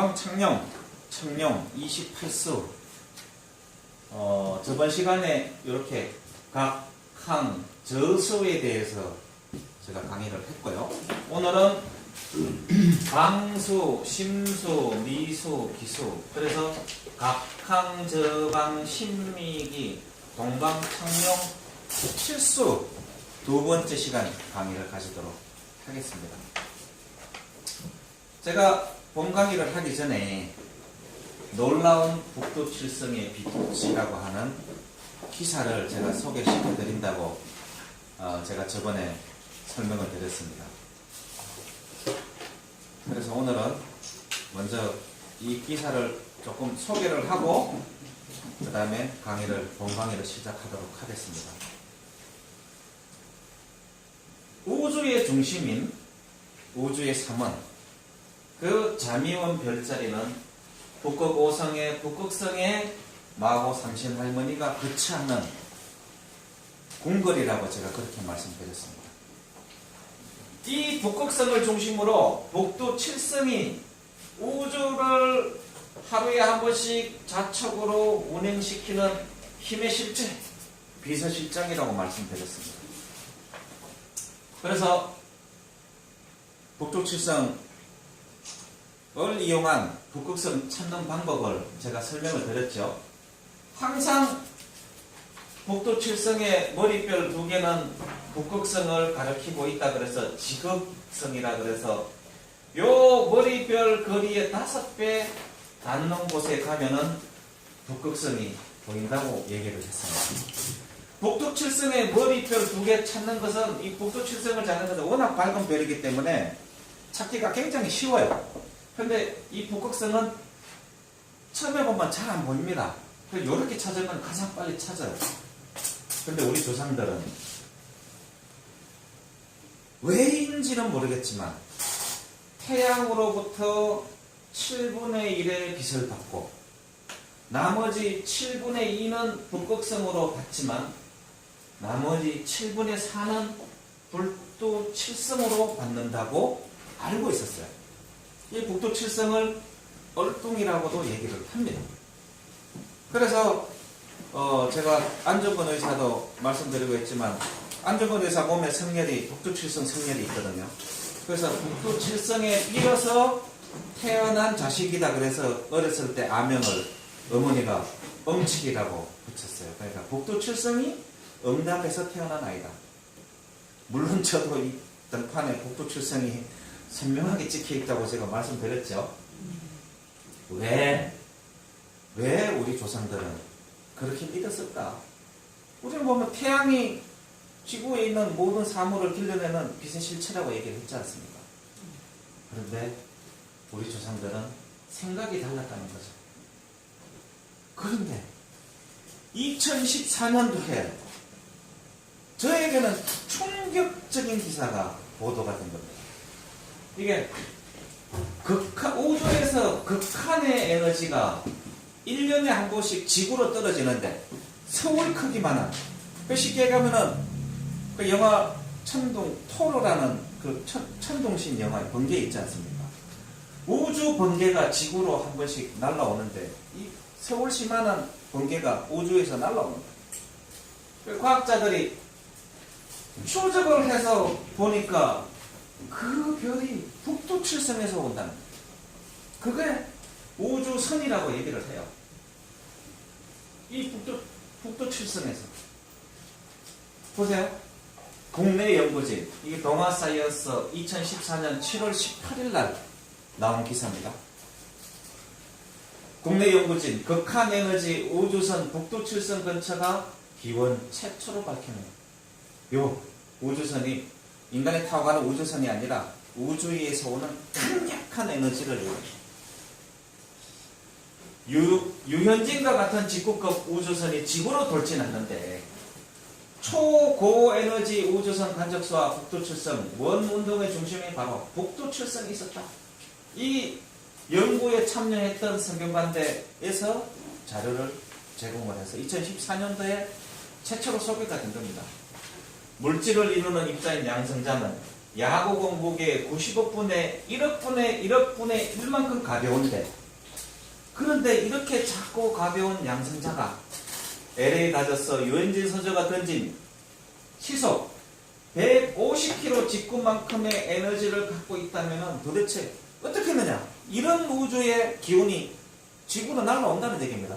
동방청룡 28수. 저번 시간에 이렇게 각 항 저수에 대해서 제가 강의를 했고요. 오늘은 방수, 심수, 미수, 기수. 그래서 각항, 저방, 신미기, 동방청룡 7수 두 번째 시간 강의를 가지도록 하겠습니다. 제가 본 강의를 하기 전에 놀라운 북두 칠성의 빛이라고 하는 기사를 제가 소개시켜 드린다고 제가 저번에 설명을 드렸습니다. 그래서 오늘은 먼저 이 기사를 조금 소개를 하고 그 다음에 본 강의를 시작하도록 하겠습니다. 우주의 중심인 우주의 삼원, 그 자미원 별자리는 북극성의 마고 삼신 할머니가 그치 않는 궁궐이라고 제가 그렇게 말씀드렸습니다. 이 북극성을 중심으로 북두 칠성이 우주를 하루에 한 번씩 자척으로 운행시키는 힘의 실체, 비서실장이라고 말씀드렸습니다. 그래서 북두 칠성을 이용한 북극성 찾는 방법을 제가 설명을 드렸죠. 항상 북두 칠성의 머리별 두 개는 북극성을 가리키고 있다 그래서 지극성이라 그래서 요 머리별 거리의 5배 닿는 곳에 가면은 북극성이 보인다고 얘기를 했습니다. 북두 칠성의 머리별 두 개 찾는 것은, 이 북두 칠성을 찾는 것은 워낙 밝은 별이기 때문에 찾기가 굉장히 쉬워요. 근데 이 북극성은 처음에 보면 잘 안 보입니다. 이렇게 찾으면 가장 빨리 찾아요. 근데 우리 조상들은 왜인지는 모르겠지만 태양으로부터 7분의 1의 빛을 받고 나머지 7분의 2는 북극성으로 받지만 나머지 7분의 4는 북두 칠성으로 받는다고 알고 있었어요. 이 북두 칠성을 얼뚱이라고도 얘기를 합니다. 그래서 제가 안정근 의사도 말씀드리고 했지만 안정근 의사 몸에 성렬이 북두 칠성 성렬이 있거든요. 그래서 북두 칠성에 이어서 태어난 자식이다 그래서 어렸을 때 아명을 어머니가 엄칙이라고 붙였어요. 그러니까 북두 칠성이 응답에서 태어난 아이다. 물론 저도 이 등판에 북두 칠성이 선명하게 찍혀 있다고 제가 말씀드렸죠. 왜 우리 조상들은 그렇게 믿었을까? 우리는 보면 태양이 지구에 있는 모든 사물을 길러내는 빛의 실체라고 얘기를 했지 않습니까? 그런데 우리 조상들은 생각이 달랐다는 거죠. 그런데 2014년도에 저에게는 충격적인 기사가 보도가 된 겁니다. 이게 우주에서 극한의 에너지가 1년에 한 번씩 지구로 떨어지는데 서울 크기만한, 쉽게 얘기하면은 그 영화 토로라는 그 천동신 영화의 번개 있지 않습니까? 우주 번개가 지구로 한 번씩 날라오는데 이 서울시만한 번개가 우주에서 날라옵니다. 과학자들이 추적을 해서 보니까 그 별이 북두 칠성에서 온다는 거예요. 그게 우주선이라고 얘기를 해요. 이 북두 칠성에서. 보세요. 국내 연구진, 이게 동아사이언스 2014년 7월 18일 날 나온 기사입니다. 국내 연구진, 극한에너지 우주선 북두 칠성 근처가 기원 최초로 밝혀낸 요 우주선이 인간이 타고 가는 우주선이 아니라 우주에서 오는 강력한 에너지를 유현진과 같은 직구급 우주선이 지구로 돌진하는데 초고에너지 우주선 간접소와 북두 칠성 원 운동의 중심이 바로 북두 칠성이 있었다. 이 연구에 참여했던 성균관대에서 자료를 제공을 해서 2014년도에 최초로 소개가 된 겁니다. 물질을 이루는 입자인 양성자는 야구 공복의 95분의 1억분의 1억분의 1만큼 가벼운데, 그런데 이렇게 작고 가벼운 양성자가 LA 다저스 유현진 선수가 던진 시속 150km 직구만큼의 에너지를 갖고 있다면 도대체 어떻게 했느냐? 이런 우주의 기운이 지구로 날아온다는 얘기입니다.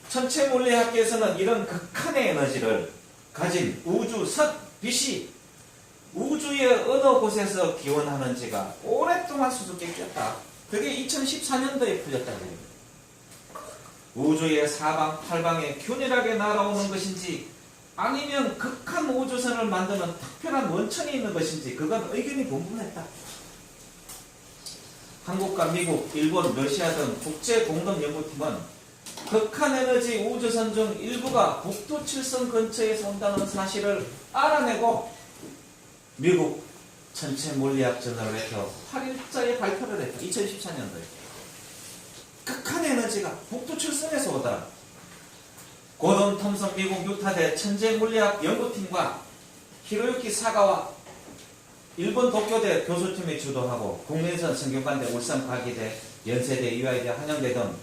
천체물리학계에서는 이런 극한의 에너지를 가진 우주 빛이 우주의 어느 곳에서 기원하는지가 오랫동안 수수께끼였다. 그게 2014년도에 풀렸다는 얘기입니다. 우주의 사방팔방에 균일하게 날아오는 것인지 아니면 극한 우주선을 만드는 특별한 원천이 있는 것인지 그건 의견이 분분했다. 한국과 미국, 일본, 러시아 등 국제공동연구팀은 극한 에너지 우주선 중 일부가 북두 칠성 근처에서 온다는 사실을 알아내고 미국 천체물리학 저널에서 8일자에 발표를 했다. 2014년도에. 극한 에너지가 북두 칠성에서 오더라. 고던 톰슨 미국 유타대 천체물리학 연구팀과 히로유키 사가와 일본 도쿄대 교수팀이 주도하고 국민선 성균관대 울산과기대 연세대 유아이대 한양대 등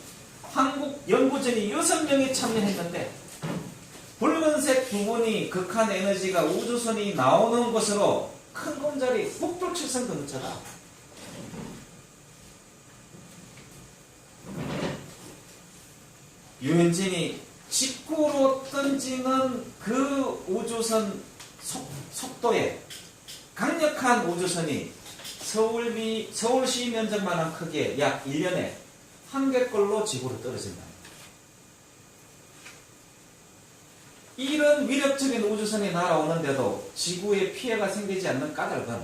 한국 연구진이 6명이 참여했는데 붉은색 부분이 극한 에너지가 우주선이 나오는 곳으로 큰 검자리 북두 칠성 근처다. 유현진이 직구로 던지는 그 우주선 속도에 강력한 우주선이 서울시 면적만한 크기에 약 1년에 한 개꼴로 지구로 떨어진다. 이런 위력적인 우주선이 날아오는데도 지구에 피해가 생기지 않는 까닭은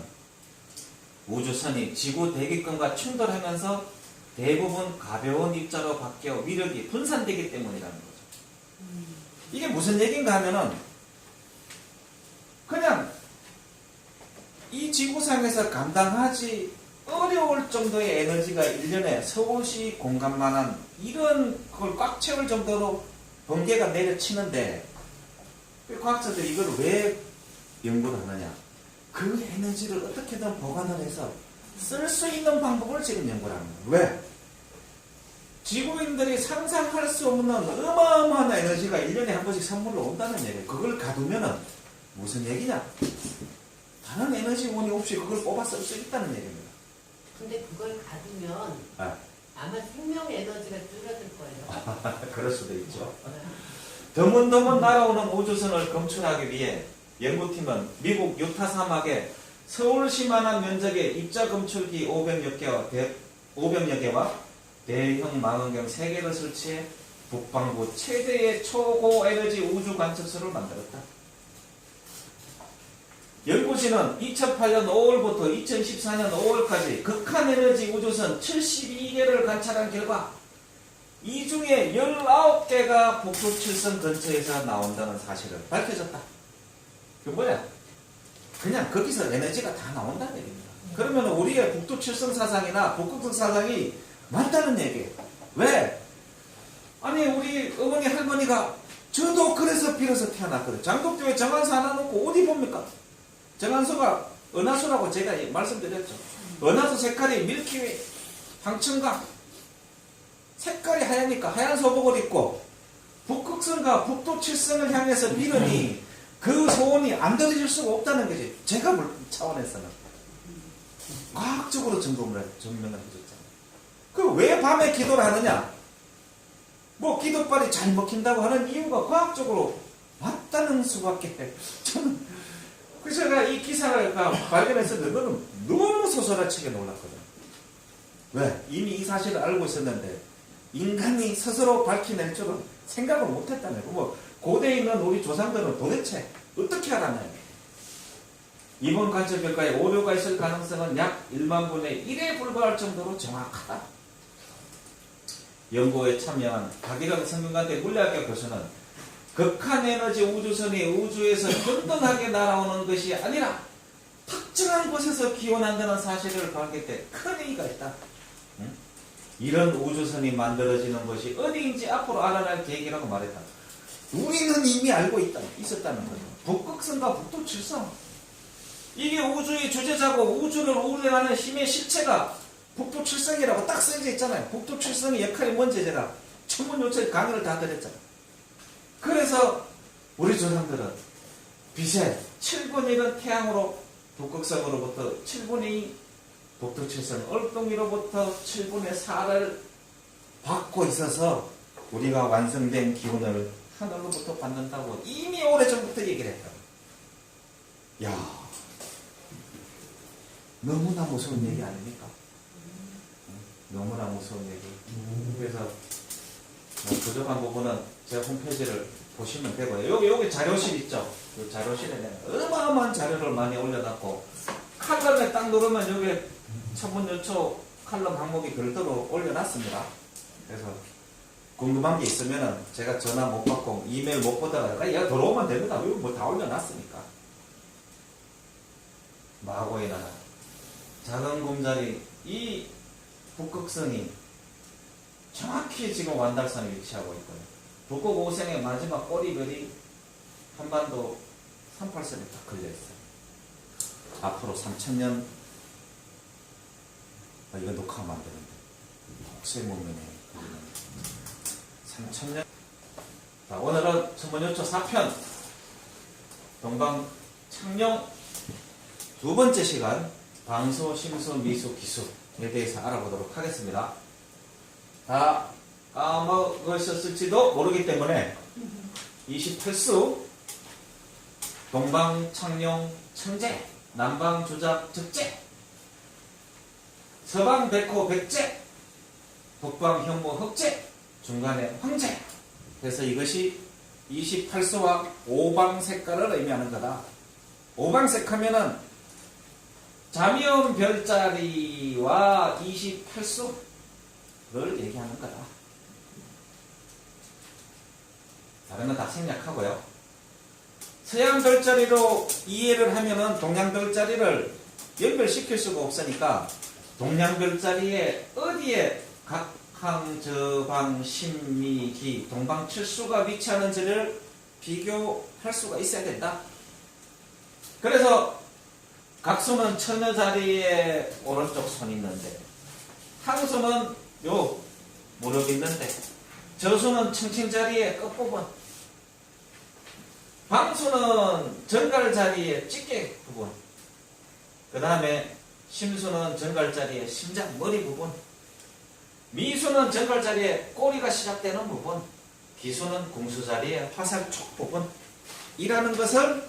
우주선이 지구 대기권과 충돌하면서 대부분 가벼운 입자로 바뀌어 위력이 분산되기 때문이라는 거죠. 이게 무슨 얘기인가 하면은 그냥 이 지구상에서 감당하지 어려울 정도의 에너지가 1년에 서울시 공간만한 이런 걸 꽉 채울 정도로 번개가 내려치는데 과학자들이 이걸 왜 연구를 하느냐? 그 에너지를 어떻게든 보관을 해서 쓸 수 있는 방법을 지금 연구를 하는 거예요. 왜? 지구인들이 상상할 수 없는 어마어마한 에너지가 1년에 한 번씩 선물로 온다는 얘기예요. 그걸 가두면은 무슨 얘기냐? 다른 에너지원이 없이 그걸 뽑아 쓸 수 있다는 얘기입니다. 근데 그걸 가두면 아마 생명 에너지가 줄어들 거예요. 그럴 수도 있죠. 드문드문 날아오는 우주선을 검출하기 위해 연구팀은 미국 유타 사막에 서울시만한 면적의 입자 검출기 500여 개와 대형 망원경 3개를 설치해 북반구 최대의 초고에너지 우주 관측소를 만들었다. 연구진은 2008년 5월부터 2014년 5월까지 극한에너지 우주선 72개를 관찰한 결과 이 중에 19개가 북두 칠성 근처에서 나온다는 사실을 밝혀졌다. 그 뭐야? 그냥 거기서 에너지가 다 나온다는 얘기입니다. 그러면 우리의 북두 칠성 사상이나 북극성 사상이 맞다는 얘기예요. 왜? 아니 우리 어머니 할머니가 저도 그래서 빌어서 태어났거든요. 장독교에 정한수 하나 놓고 어디 봅니까? 정한수가 은하수라고 제가 말씀드렸죠. 은하수 색깔이 밀키웨이, 황천강 색깔이 하얘니까 하얀 소복을 입고 북극성과 북두 칠성을 향해서 밀으니 그 소원이 안 들어질 수가 없다는 거지. 제가 볼 차원에서는 과학적으로 증명을 해줬잖아요. 그 왜 밤에 기도를 하느냐? 뭐 기도빨이 잘 먹힌다고 하는 이유가 과학적으로 맞다는 수밖에. 저는 그래서 제가 이 기사를 발견했었는데 그거는 너무 소설화치게 놀랐거든. 왜? 이미 이 사실을 알고 있었는데 인간이 스스로 밝혀낼 줄은 생각을 못했다는 거예요. 뭐 고대에 있는 우리 조상들은 도대체 어떻게 알았나요? 이번 관측 결과에 오류가 있을 가능성은 약 1만 분의 1에 불과할 정도로 정확하다. 연구에 참여한 박일영 성균관대 물리학교 교수는 극한 에너지 우주선이 우주에서 든든하게 날아오는 것이 아니라 특정한 곳에서 기원한다는 사실을 밝힐 때 큰 의의가 있다. 응? 이런 우주선이 만들어지는 것이 어디인지 앞으로 알아낼 계획이라고 말했다. 우리는 이미 알고 있었다는 거죠. 북극성과 북두 칠성. 이게 우주의 주제자고 우주를 운행하는 힘의 실체가 북두칠성이라고 딱 써져 있잖아요. 북두칠성의 역할이 뭔지 제가 천문요철 강의를 다 드렸잖아요. 그래서 우리 조상들은 빛의 7분의 1은 태양으로 북극성으로부터 7분의 2 북두칠성 얼뚱이로부터 7분의 4를 받고 있어서 우리가 완성된 기운을 하늘로부터 받는다고 이미 오래전부터 얘기를 했다. 야, 너무나 무서운 얘기 아닙니까? 너무나 무서운 얘기. 그래서 뭐 부족한 부분은 제 홈페이지를 보시면 되고요. 여기 자료실 있죠? 이 자료실에 내가 어마어마한 자료를 많이 올려놨고 칼럼에 딱 누르면 여기 천문요초 칼럼 항목이 별도로 올려놨습니다. 그래서 궁금한 게 있으면은 제가 전화 못 받고 이메일 못 보다가 얘가 들어오면 됩니다. 이거 뭐 다 올려놨으니까. 마고의 나라 작은 곰자리 이 북극성이 정확히 지금 완달선에 위치하고 있거든요. 북극 오성의 마지막 꼬리별이 한반도 38선에 딱 걸려있어요. 앞으로 3000년 이거 녹화하면 안 되는데 혹세 목면에 걸리는 3000년. 자, 오늘은 천문요초 4편 동방창룡 두 번째 시간 방수, 심수, 미수, 기수에 대해서 알아보도록 하겠습니다. 다 까먹으셨을지도 모르기 때문에 28수 동방 창룡 청제, 남방 주작 적제, 서방 백호 백제, 북방 현무 흑제, 중간에 황제. 그래서 이것이 28수와 오방 색깔을 의미하는 거다. 오방색 하면은 자미운 별자리와 28수를 얘기하는 거다. 다른 건 다 생략하고요. 서양 별자리로 이해를 하면은 동양 별자리를 연결시킬 수가 없으니까 동양 별자리에 어디에 각항, 저방, 신미, 기, 동방 칠수가 위치하는지를 비교할 수가 있어야 된다. 그래서 각수는 처녀 자리에 오른쪽 손이 있는데 항수는 요 무릎 있는데 저수는 청칭 자리에 끝부분, 방수는 전갈 자리에 집게 부분, 그 다음에 심수는 전갈 자리에 심장 머리 부분, 미수는 전갈 자리에 꼬리가 시작되는 부분, 기수는 궁수 자리에 화살촉 부분 이라는 것을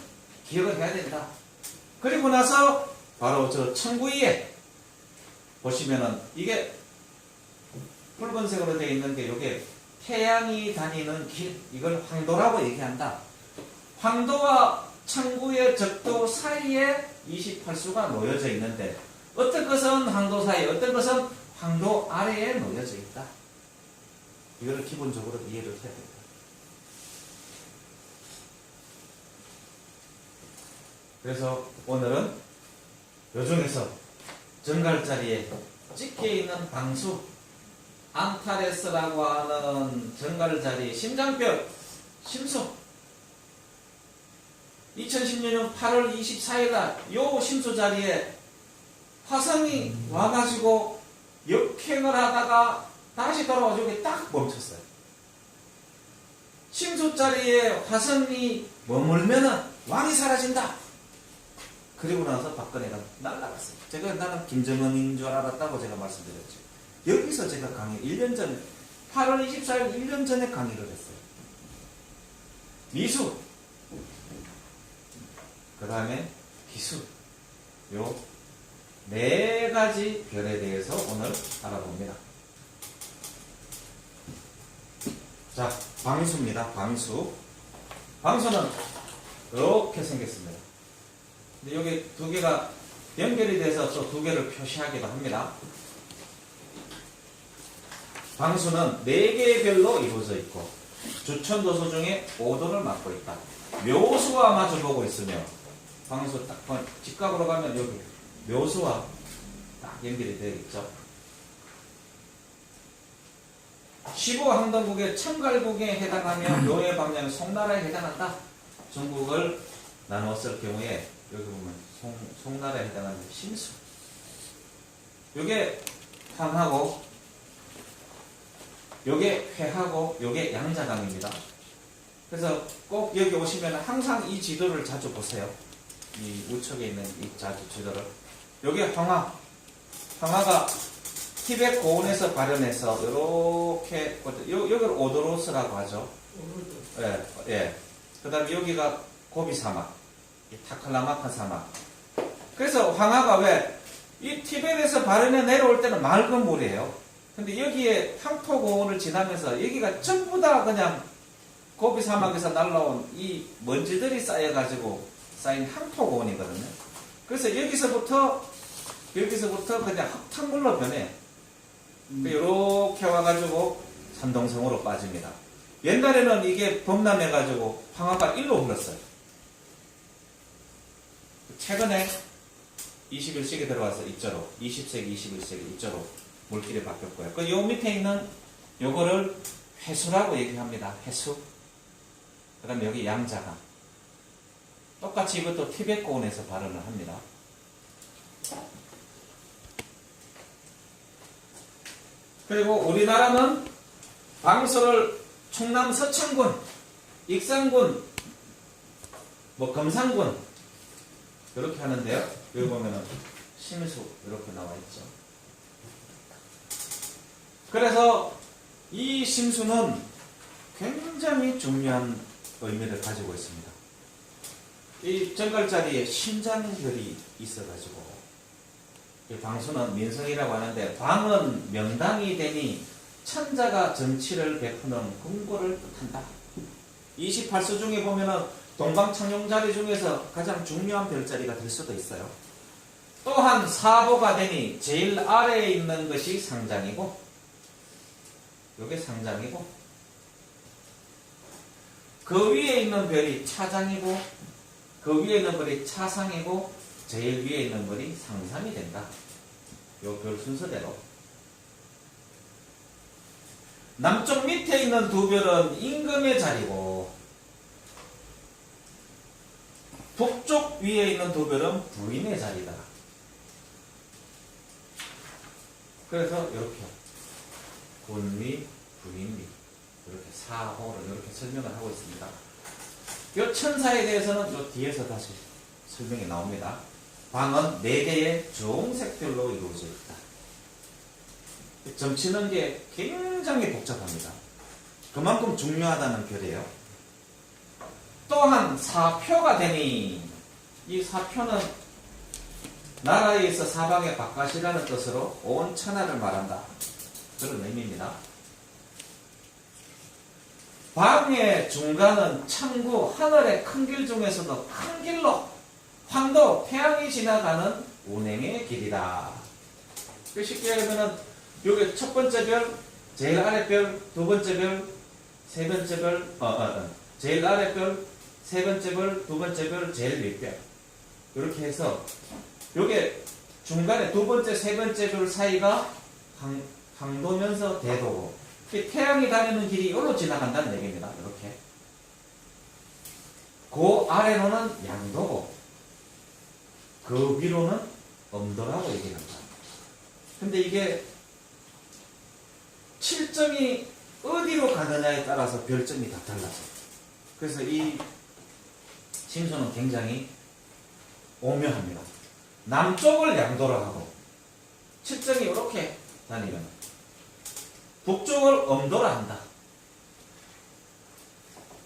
기억을 해야 된다. 그리고 나서 바로 저 청구위에 보시면은 이게 붉은색으로 되어 있는 게 이게 태양이 다니는 길, 이걸 황도라고 얘기한다. 황도와 청구의 적도 사이에 28수가 놓여져 있는데 어떤 것은 황도 사이에, 어떤 것은 황도 아래에 놓여져 있다. 이거를 기본적으로 이해를 해야 된다. 그래서 오늘은 요 중에서 정갈자리에 찍혀 있는 방수, 앙타레스라고 하는 정갈자리 심장별, 심수, 2010년 8월 24일날 요 심수 자리에 화성이 와가지고 역행을 하다가 다시 돌아와서 여기 딱 멈췄어요. 심수 자리에 화성이 머물면은 왕이 사라진다. 그리고 나서 박근혜가 날아갔어요. 제가 나는 김정은인 줄 알았다고 제가 말씀드렸죠. 여기서 제가 강의 1년 전에 8월 24일 1년 전에 강의를 했어요. 미수, 그 다음에 기수, 요 네 가지 별에 대해서 오늘 알아봅니다. 자, 방수입니다. 방수. 방수는 이렇게 생겼습니다. 근데 여기 두 개가 연결이 돼서 또 두 개를 표시하기도 합니다. 방수는 네 개의 별로 이루어져 있고 주천도수 중에 5도를 맡고 있다. 묘수와 마주보고 있으며 방수 딱 직각으로 가면 여기 묘수와 딱 연결이 되어 있죠. 15항동국의 청갈국에 해당하며 묘의 방향 송나라에 해당한다. 중국을 나누었을 경우에 여기 보면 송나라에 해당하는 심수. 요게 황하고 요게 회하고 요게 양자강입니다. 그래서 꼭 여기 오시면 항상 이 지도를 자주 보세요. 이 우측에 있는 이 지도를. 요게 황하가 티벳 고원에서 발현해서 이렇게 여기를 오도로스라고 하죠. 예, 예. 그다음에 여기가 고비 사막, 타클라마카 사막. 그래서 황하가 왜 이 티벳에서 발현해 내려올 때는 맑은 물이에요. 근데 여기에 향토 고원을 지나면서 여기가 전부 다 그냥 고비 사막에서 날라온 이 먼지들이 쌓여가지고 쌓인 향토 고원이거든요. 그래서 여기서부터 그냥 흙탕물로 변해. 이렇게 와가지고 산동성으로 빠집니다. 옛날에는 이게 범람해가지고 황하가 일로 흘렀어요. 최근에 21세기 들어와서 이쪽으로, 20세기, 21세기 이쪽으로 물길이 바뀌었고요. 요 밑에 있는 요거를 회수라고 얘기합니다. 회수. 그 다음에 여기 양자강. 똑같이 이것도 티벳 고원에서 발현을 합니다. 그리고 우리나라는 방수를 충남 서창군, 익산군, 금산군 이렇게 하는데요. 여기 보면은 심수 이렇게 나와 있죠. 그래서 이 심수는 굉장히 중요한 의미를 가지고 있습니다. 이 정갈자리에 신장별이 있어가지고 이 방수는 민성이라고 하는데 방은 명당이 되니 천자가 정치를 베푸는 궁궐을 뜻한다. 28수 중에 보면은 동방창룡자리 중에서 가장 중요한 별자리가 될 수도 있어요. 또한 사보가 되니 제일 아래에 있는 것이 상장이고 요게 상장이고 그 위에 있는 별이 차장이고 그 위에 있는 별이 차상이고 제일 위에 있는 별이 상상이 된다. 요 별 순서대로. 남쪽 밑에 있는 두 별은 임금의 자리고 북쪽 위에 있는 두 별은 부인의 자리다. 그래서 이렇게 군위, 부인위 이렇게 사호를 이렇게 설명을 하고 있습니다. 이 천사에 대해서는 이 뒤에서 다시 설명이 나옵니다. 방은 4개의 주홍색별로 이루어져 있다. 점치는 게 굉장히 복잡합니다. 그만큼 중요하다는 별이에요. 또한 사표가 되니 이 사표는 나라에서 사방의 바깥이라는 뜻으로 온 천하를 말한다. 그런 의미입니다. 방의 중간은 창구, 하늘의 큰 길 중에서도 큰 길로 황도, 태양이 지나가는 운행의 길이다. 쉽게 얘기하면 여기 첫 번째 별, 제일 아래 별, 두 번째 별, 세 번째 별, 제일 아래 별, 세 번째 별, 두 번째 별, 제일 윗별. 이렇게 해서 요게 중간에 두 번째, 세 번째 별 사이가 황도면서 대도고 태양이 다니는 길이 여기로 지나간다는 얘기입니다. 이렇게. 그 아래로는 양도고 그 위로는 엄도라고 얘기합니다. 근데 이게 7점이 어디로 가느냐에 따라서 별점이 다 달라서 그래서 이 심수는 굉장히 오묘합니다. 남쪽을 양도로 하고 7점이 이렇게 다니면 북쪽을 엄도라 한다.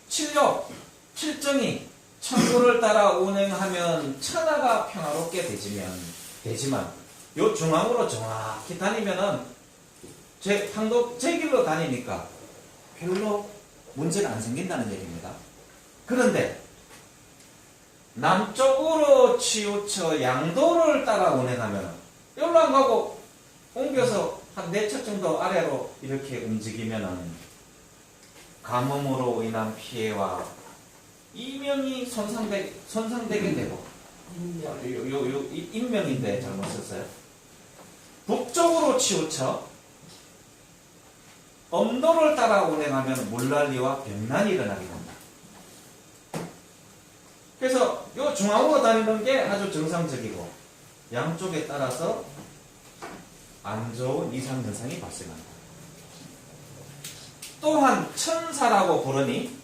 7정이 천구를 따라 운행하면 천하가 평화롭게 되지만 요 중앙으로 정확히 다니면은 황도 제 길로 다니니까 별로 문제가 안 생긴다는 얘기입니다. 그런데 남쪽으로 치우쳐 양도를 따라 운행하면 여기로 안 가고 옮겨서 한 4척 정도 아래로 이렇게 움직이면은 가뭄으로 인한 피해와 이명이 손상되게 되고 인명인데 잘못 썼어요. 북쪽으로 치우쳐 엄도를 따라 운행하면 물난리와 병난이 일어나게 된다. 그래서 요 중앙으로 다니는 게 아주 정상적이고 양쪽에 따라서 안 좋은 이상 현상이 발생한다. 또한 천사라고 부르니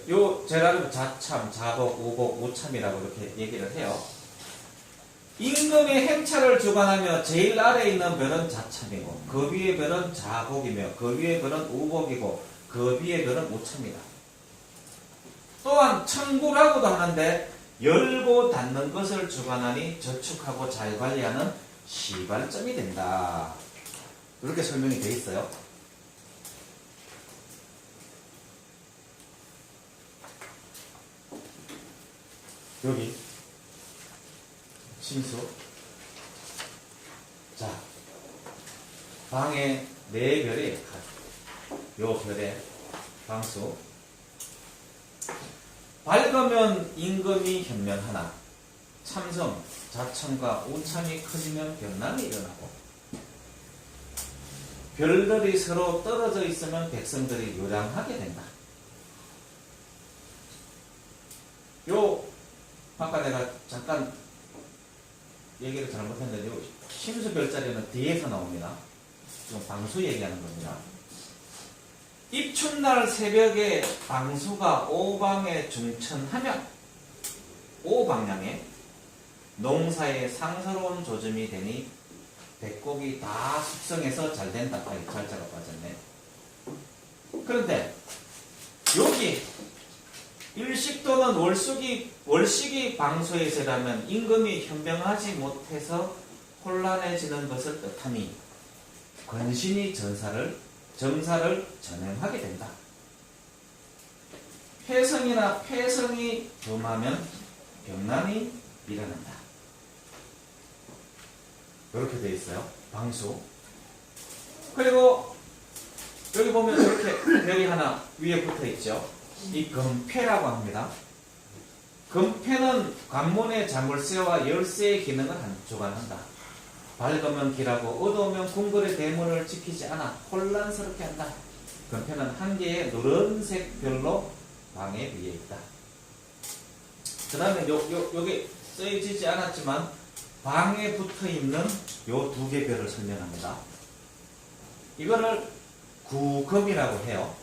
요 제가 자참, 자복, 우복, 우참이라고 이렇게 얘기를 해요. 임금이 행차를 주관하며 제일 아래에 있는 별은 자참이고 그 위의 별은 자복이며 그 위의 별은 우복이고 그 위의 별은 우참이다. 또한 천구라고도 하는데 열고 닫는 것을 주관하니 저축하고 잘 관리하는 시발점이 된다. 이렇게 설명이 되어 있어요. 여기 심수. 자, 방의 네 별의 역할. 요 별의 방수. 밝으면 임금이 현명하나 참성, 자천과 우참이 커지면 변난이 일어나고 별들이 서로 떨어져 있으면 백성들이 요량하게 된다. 요 아까 내가 잠깐 얘기를 잘못했는데 요 심수 별자리는 뒤에서 나옵니다. 지금 방수 얘기하는 겁니다. 입춘날 새벽에 방수가 오방에 중천하면 오방향에 농사에 상스러운 조짐이 되니 백곡이 다 숙성해서 잘 된다. 잘자가 빠졌네. 그런데 여기 일식 또는 월식이 방수에 있으라면 임금이 현명하지 못해서 혼란해지는 것을 뜻하니 권신이 정사를 전행하게 된다. 폐성이나 폐성이 범하면 병난이 일어난다. 이렇게 되어 있어요. 방수. 그리고 여기 보면 이렇게 별이 하나 위에 붙어 있죠. 이 금패라고 합니다. 금패는 관문의 자물쇠와 열쇠의 기능을 주관한다. 밝으면 길하고 어두우면 궁궐의 대문을 지키지 않아 혼란스럽게 한다. 금패는 한 개의 노란색 별로 방에 위에 있다. 그 다음에 여기 쓰여지지 않았지만 방에 붙어 있는 요 두 개 별을 설명합니다. 이거를 구금이라고 해요.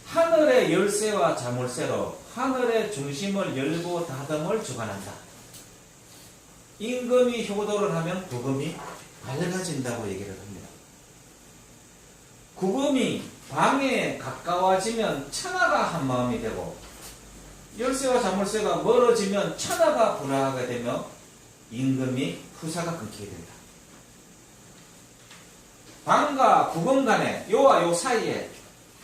하늘의 열쇠와 자물쇠로 하늘의 중심을 열고 닫음을 주관한다. 임금이 효도를 하면 구금이 밝아진다고 얘기를 합니다. 구금이 방에 가까워지면 천하가 한마음이 되고 열쇠와 자물쇠가 멀어지면 천하가 불화하게 되며 임금이 후사가 끊기게 된다. 방과 구금 간에 요와 요 사이에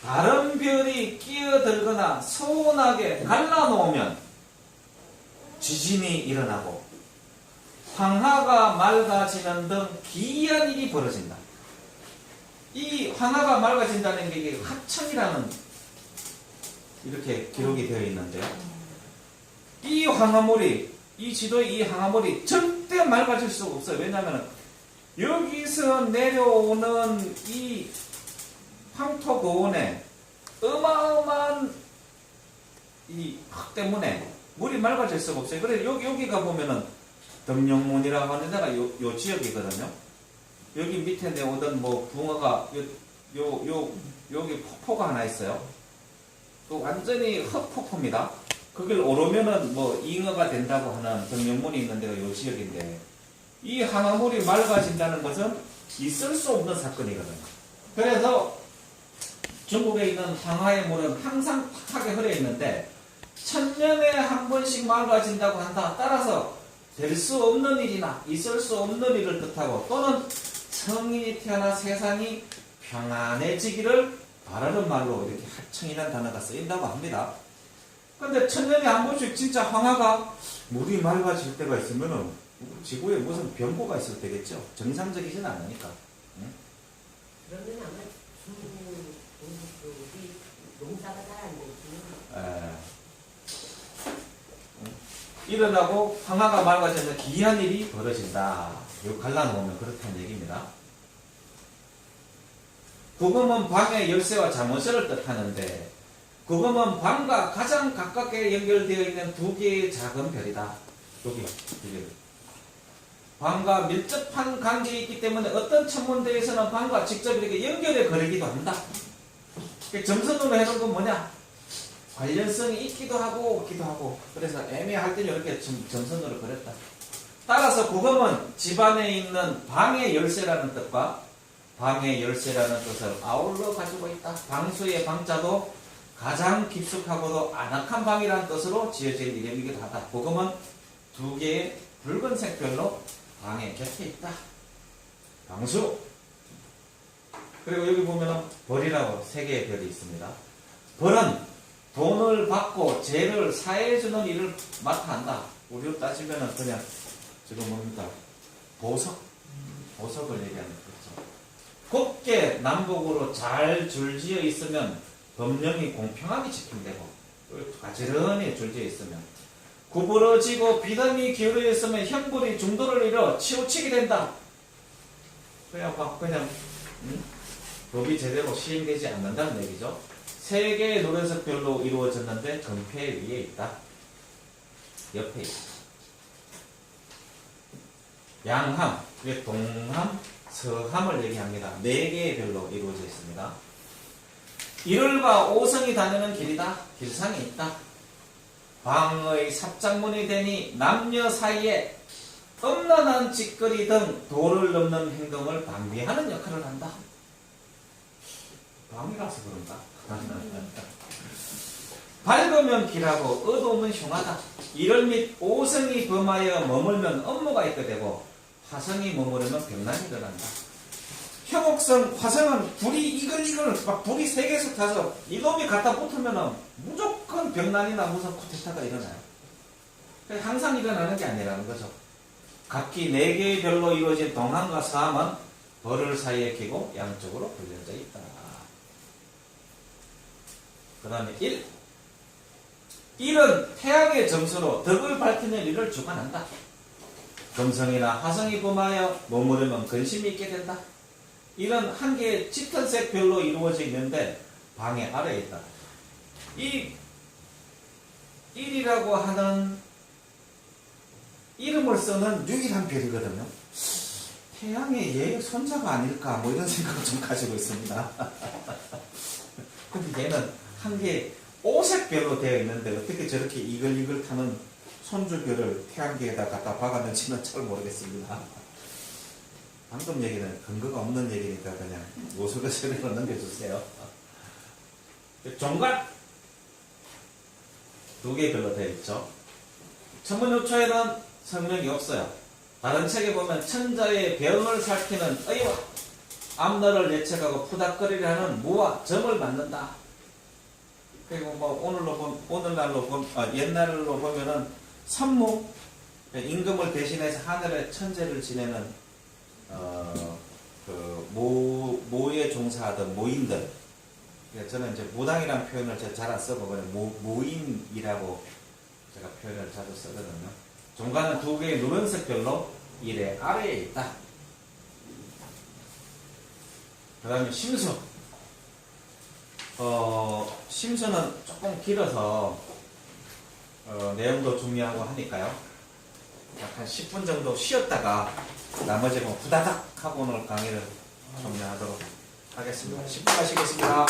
다른 별이 끼어들거나 서운하게 갈라놓으면 지진이 일어나고 황하가 맑아지는 등 기이한 일이 벌어진다. 이 황하가 맑아진다는 게 이게 합청이라는 이렇게 기록이 되어 있는데요. 이 황화물이 이 지도의 이 황화물이 절대 맑아질 수가 없어요. 왜냐하면 여기서 내려오는 이 황토 고온에 어마어마한 이 흙 때문에 물이 맑아질 수가 없어요. 그래서 여기가 보면은 덤룡문이라고 하는 데가 요 지역이거든요. 여기 밑에 내오던 뭐 붕어가 여기 폭포가 하나 있어요. 또 완전히 흙폭포입니다. 거길 오르면은 뭐 잉어가 된다고 하는 덤룡문이 있는 데가 요 지역인데 이 황화물이 맑아진다는 것은 있을 수 없는 사건이거든요. 그래서 중국에 있는 황하의 물은 항상 탁하게 흐려 있는데 천년에 한 번씩 맑아진다고 한다. 따라서 될 수 없는 일이나 있을 수 없는 일을 뜻하고 또는 성인이 태어나 세상이 평안해지기를 바라는 말로 이렇게 하청이라는 단어가 쓰인다고 합니다. 근데 천년에 한 번씩 진짜 황하가 물이 맑아질 때가 있으면은 지구에 무슨 변고가 있을 때겠죠. 정상적이진 않으니까. 그러면 아마 중국 쪽이 농사가 잘 안 되지. 일어나고 황하가 맑아지면 기이한 일이 벌어진다. 요 갈라놓으면 그렇다는 얘기입니다. 구금은 방의 열쇠와 자물쇠를 뜻하는데 그거는 방과 가장 가깝게 연결되어 있는 두 개의 작은 별이다. 여기요. 이게. 방과 밀접한 관계에 있기 때문에 어떤 천문대에서는 방과 직접 이렇게 연결해 그리기도 한다. 점선으로 해놓은 건 뭐냐? 관련성이 있기도 하고 없기도 하고. 그래서 애매할 때는 이렇게 점선으로 그렸다. 따라서 구검은 집안에 있는 방의 열쇠라는 뜻과 방의 열쇠라는 뜻을 아울러 가지고 있다. 방수의 방자도 가장 깊숙하고도 아늑한 방이라는 뜻으로 지어진 이름이기도 하다. 구검은 두 개의 붉은색 별로 방의 곁에 있다. 방수. 그리고 여기 보면은 벌이라고 세 개의 별이 있습니다. 벌은 돈을 받고 죄를 사해주는 일을 맡아 한다. 우리로 따지면은 그냥 지금 뭡니까? 보석을 얘기하는 거죠. 곱게 남북으로 잘 줄지어 있으면 법령이 공평하게 지킨되고, 가지런히 줄지어 있으면 구부러지고 비담이 기울어 있으면 형벌이 중도를 이뤄 치우치게 된다. 그냥 법이 제대로 시행되지 않는다는 얘기죠. 세 개의 노란색 별로 이루어졌는데 금패 위에 있다. 옆에 있다. 양함, 동함, 서함을 얘기합니다. 네 개의 별로 이루어져 있습니다. 1월과 5성이 다니는 길이다. 길상에 있다. 방의 삽장문이 되니 남녀 사이에 엄란한 짓거리 등 도를 넘는 행동을 방비하는 역할을 한다. 밤이라서 그런가? 밝으면 길하고 어두우면 흉하다. 1월 및 5성이 범하여 머물면 업무가 있게 되고 화성이 머무르면 병난이 일어난다. 형옥성, 화성은 불이 이글이글 막 불이 세 개에서 타서 이놈이 갖다 붙으면 무조건 병난이나 무슨 쿠데타가 일어나요. 항상 일어나는 게 아니라는 거죠. 각기 4개의 별로 이루어진 동함과 서함은 벌을 사이에 끼고 양쪽으로 불려져 있다. 그 다음에 1. 1은 태양의 점수로 덕을 밝히는 일을 주관한다. 금성이나 화성이 범하여 머무르면 근심이 있게 된다. 1은 한 개의 짙은색 별로 이루어져 있는데 방의 아래에 있다. 이 1이라고 하는 이름을 쓰는 유일한 별이거든요. 태양의 얘 손자가 아닐까 뭐 이런 생각을 좀 가지고 있습니다. 근데 얘는 한 개의 오색 별로 되어 있는데 어떻게 저렇게 이글이글 타는 손주별을 태양계에다 갖다 박았는지는 잘 모르겠습니다. 방금 얘기는 근거가 없는 얘기니까 그냥 우스갯소리로 넘겨주세요. 종갓 2개 별로 되어 있죠. 천문요초에는 설명이 없어요. 다른 책에 보면 천자의 병을 살피는 의와 앞날을 예측하고 푸닥거리려 하는 무와 점을 만든다. 그리고 뭐 옛날로 보면은 선무, 임금을 대신해서 하늘의 천재를 지내는 모에 종사하던 모인들. 저는 이제 무당이라는 표현을 제가 잘 안 쓰고 그냥 모인이라고 제가 표현을 자주 쓰거든요. 종가는 2개의 누런색 별로 1의 아래에 있다. 그 다음에 심수. 심수는 조금 길어서 내용도 중요하고 하니까요. 약 한 10분 정도 쉬었다가 나머지 부다닥 하고 오늘 강의를 종료하도록 하겠습니다. 10분 하시겠습니다.